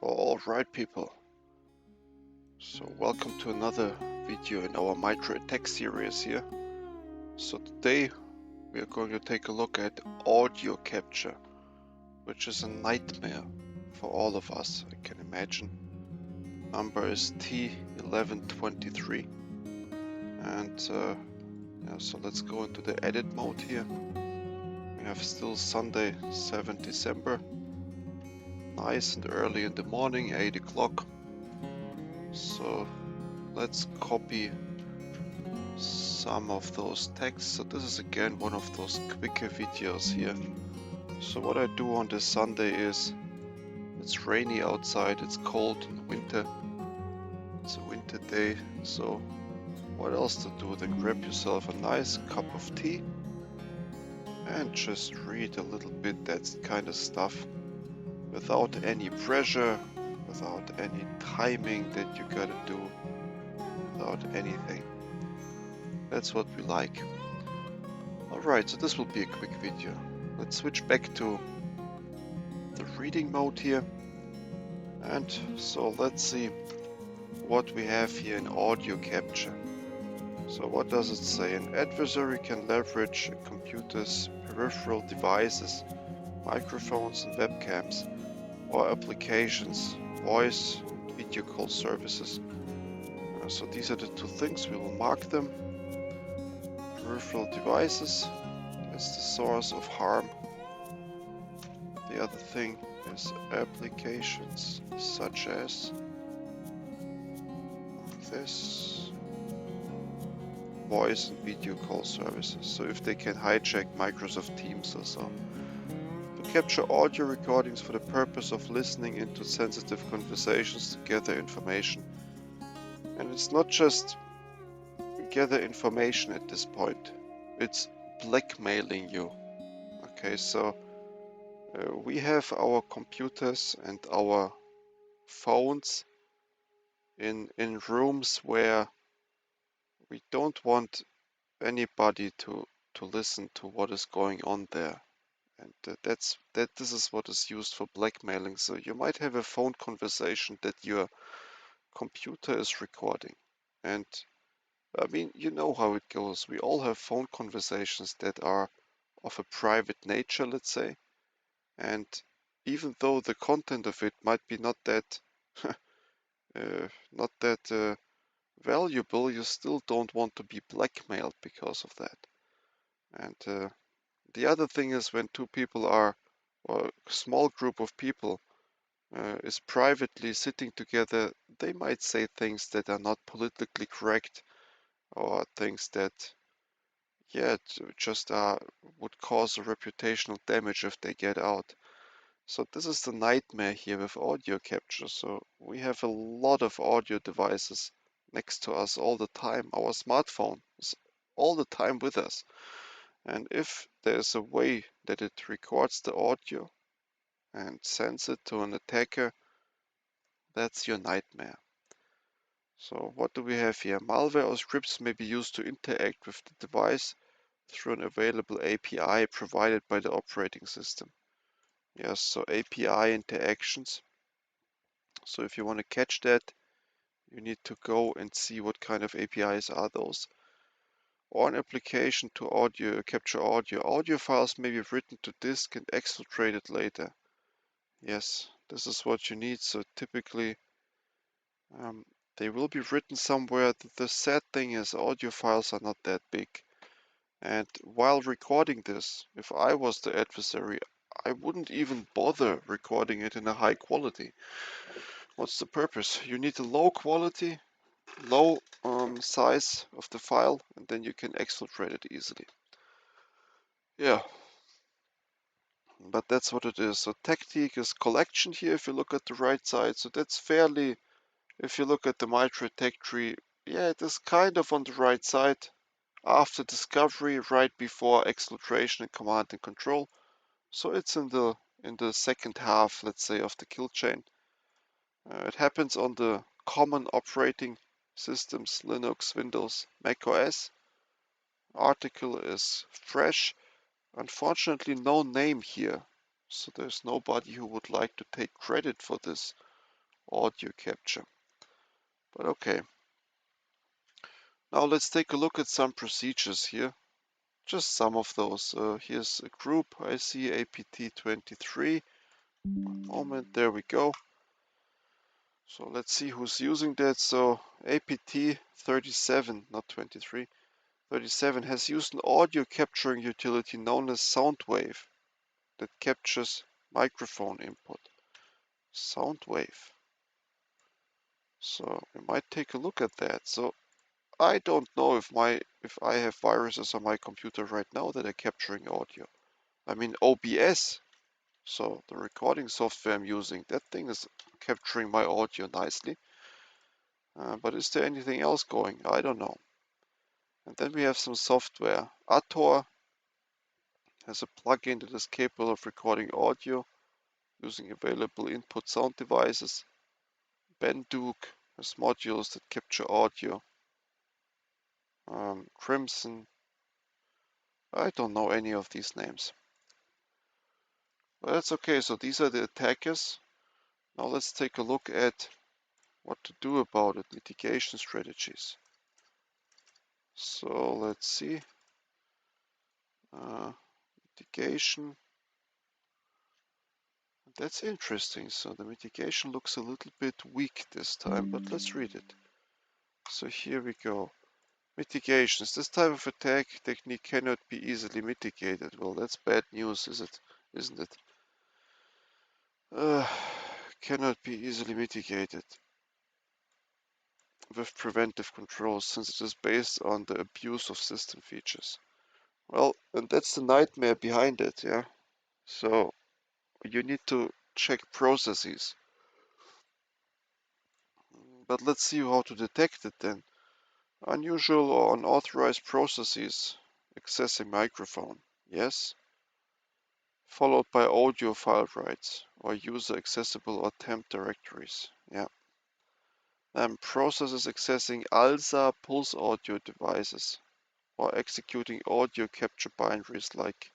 Alright people, so welcome to another video in our Mitre attack series here. So today we are going to take a look at audio capture, which is a nightmare for all of us, I can imagine. Number is T1123 and so let's go into the edit mode here. We have still Sunday 7 December, nice and early in the morning, 8 o'clock. So let's copy some of those texts. So this is again one of those quicker videos here. So what I do on this Sunday is, it's rainy outside, it's cold in winter, it's a winter day, so what else to do than grab yourself a nice cup of tea and just read a little bit, that kind of stuff, without any pressure, without any timing that you gotta do, without anything. That's what we like. Alright, so this will be a quick video. Let's switch back to the reading mode here. And so let's see what we have here in audio capture. So what does it say? An adversary can leverage a computer's peripheral devices, microphones and webcams, or applications, voice and video call services. So these are the two things, we will mark them. Peripheral devices, that's the source of harm. The other thing is applications such as this, voice and video call services, so if they can hijack Microsoft Teams or so. To capture audio recordings for the purpose of listening into sensitive conversations to gather information. And it's not just gather information at this point, it's blackmailing you. Okay, so we have our computers and our phones in rooms where we don't want anybody to listen to what is going on there, and this is what is used for blackmailing. So you might have a phone conversation that your computer is recording, and I mean, you know how it goes. We all have phone conversations that are of a private nature, let's say, and even though the content of it might be not that not that valuable, you still don't want to be blackmailed because of that. And the other thing is, when two people are, or a small group of people is privately sitting together, they might say things that are not politically correct, or things that, yeah, just would cause a reputational damage if they get out. So this is the nightmare here with audio capture. So we have a lot of audio devices next to us all the time. Our smartphone is all the time with us. And if there's a way that it records the audio and sends it to an attacker, that's your nightmare. So what do we have here? Malware or scripts may be used to interact with the device through an available API provided by the operating system. Yes, so API interactions. So if you want to catch that, you need to go and see what kind of APIs are those. Or an application to capture audio. Audio files may be written to disk and exfiltrated later. Yes, this is what you need. So typically they will be written somewhere. The sad thing is, audio files are not that big. And while recording this, if I was the adversary, I wouldn't even bother recording it in a high quality. What's the purpose? You need a low quality, low size of the file, and then you can exfiltrate it easily. Yeah, but that's what it is. So tactic is collection here, if you look at the right side. So that's fairly, if you look at the Mitre tech tree, yeah, it is kind of on the right side. After discovery, right before exfiltration and command and control. So it's in the second half, let's say, of the kill chain. It happens on the common operating systems, Linux, Windows, Mac OS. Article is fresh. Unfortunately, no name here. So there's nobody who would like to take credit for this. audio capture. But okay. Now let's take a look at some procedures here. Just some of those. Here's a group. I see ATT&CK. Moment, there we go. So let's see who's using that. So ATT37, not 23, 37 has used an audio capturing utility known as Soundwave that captures microphone input. Soundwave. So we might take a look at that. So I don't know if I have viruses on my computer right now that are capturing audio. I mean OBS, so the recording software I'm using, that thing is capturing my audio nicely. But is there anything else going? I don't know. And then we have some software. ATT&CK has a plugin that is capable of recording audio using available input sound devices. Banduke has modules that capture audio. Crimson. I don't know any of these names. But that's okay. So these are the attackers. Now let's take a look at what to do about it. Mitigation strategies. So let's see. Mitigation. That's interesting. So the mitigation looks a little bit weak this time, but let's read it. So here we go. Mitigations. This type of attack technique cannot be easily mitigated. Well, that's bad news, isn't it? Cannot be easily mitigated with preventive controls since it is based on the abuse of system features. Well, and that's the nightmare behind it, yeah? So you need to check processes. But let's see how to detect it then. Unusual or unauthorized processes accessing microphone, yes. Followed by audio file writes or user accessible or temp directories, yeah. Processes accessing ALSA pulse audio devices or executing audio capture binaries like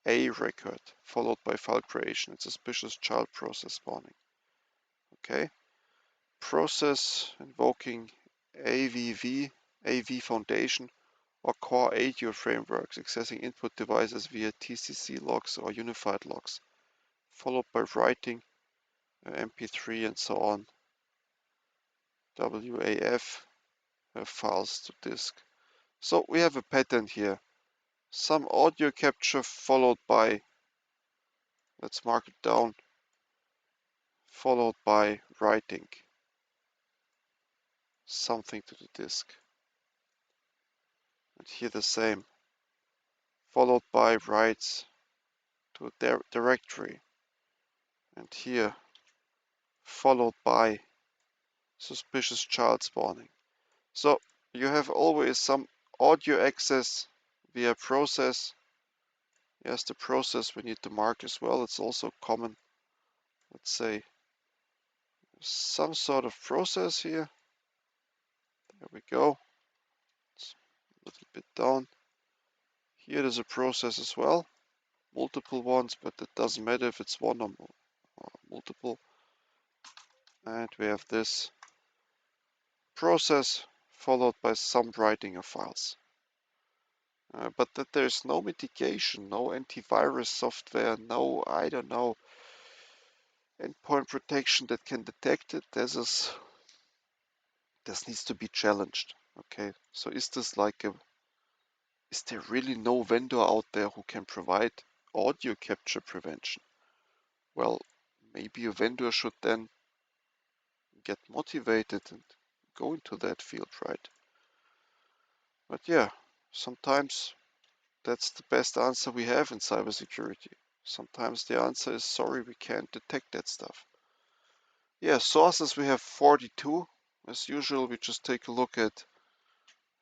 A record followed by file creation and suspicious child process spawning. Okay. Process invoking AV Foundation or core audio frameworks accessing input devices via TCC logs or unified logs, followed by writing MP3 and so on, WAF files to disk. So we have a pattern here. Some audio capture followed by, let's mark it down, followed by writing something to the disk. And here the same, followed by writes to a directory. And here followed by suspicious child spawning. So you have always some audio access via process. Yes, the process we need to mark as well. It's also common. Let's say some sort of process here. There we go. It's a little bit down. Here there's a process as well. Multiple ones, but it doesn't matter if it's one or multiple. And we have this process followed by some writing of files. But that there's no mitigation, no antivirus software, no, I don't know, endpoint protection that can detect it, this needs to be challenged. Okay, so is there really no vendor out there who can provide audio capture prevention? Well, maybe a vendor should then get motivated and go into that field, right? But yeah, sometimes that's the best answer we have in cybersecurity. Sometimes the answer is sorry, we can't detect that stuff. Yeah, sources we have 42. As usual, we just take a look at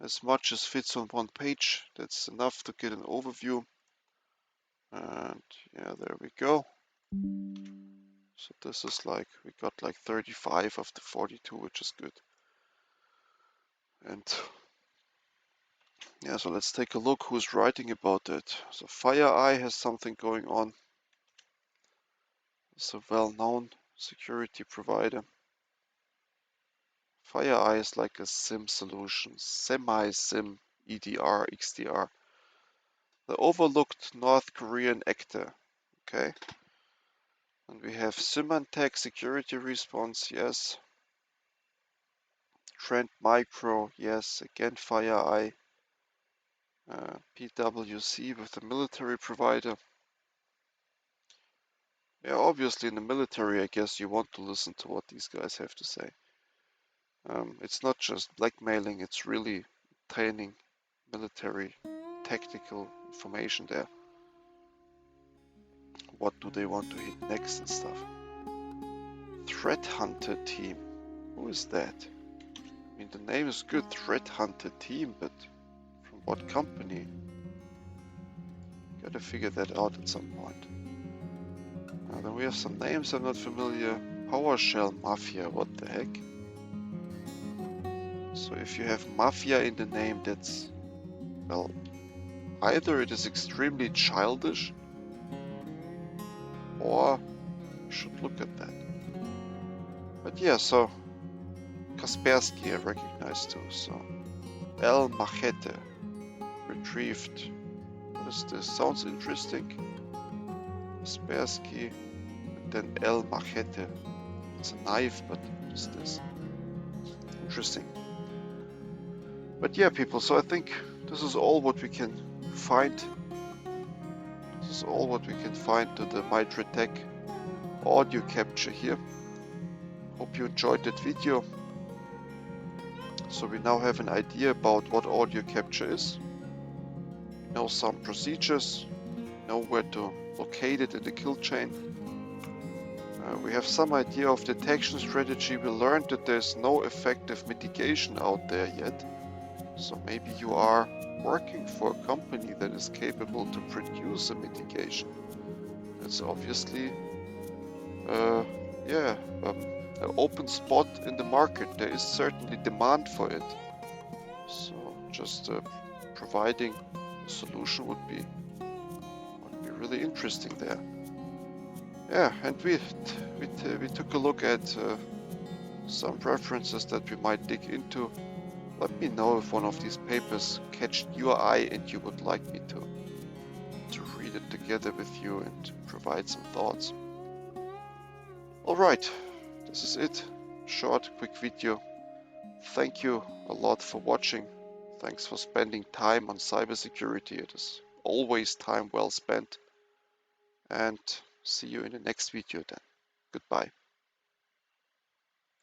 as much as fits on one page. That's enough to get an overview. And yeah, there we go. So this is we got 35 of the 42, which is good. And yeah, so let's take a look who's writing about it. So FireEye has something going on. It's a well-known security provider. FireEye is like a SIM solution, semi-SIM, EDR, XDR. The overlooked North Korean actor, okay? And we have Symantec security response, yes. Trend Micro, yes. Again, FireEye. PwC with the military provider. Yeah, obviously in the military, I guess you want to listen to what these guys have to say. It's not just blackmailing, it's really training military tactical information there. What do they want to hit next and stuff. Threat Hunter team. Who is that? I mean, the name is good, Threat Hunter team, but from what company? Gotta figure that out at some point. Then we have some names I'm not familiar. PowerShell Mafia, what the heck? So if you have Mafia in the name, that's, well, either it is extremely childish, or you should look at that. But yeah, so Kaspersky I recognize too, so El Machete, retrieved. What is this? Sounds interesting. Kaspersky, and then El Machete. It's a knife, but what is this? Interesting. But yeah, people, so I think this is all what we can find. This is all what we can find to the Mitre Tech audio capture here. Hope you enjoyed that video. So we now have an idea about what audio capture is. We know some procedures, know where to locate it in the kill chain. We have some idea of detection strategy. We learned that there's no effective mitigation out there yet. So maybe you are working for a company that is capable to produce a mitigation. It's obviously an open spot in the market. There is certainly demand for it. So just providing a solution would be really interesting there. Yeah, and we took a look at some references that we might dig into. Let me know if one of these papers catched your eye and you would like me to read it together with you and provide some thoughts. Alright, this is it. Short, quick video. Thank you a lot for watching. Thanks for spending time on cybersecurity. It is always time well spent. And see you in the next video then. Goodbye.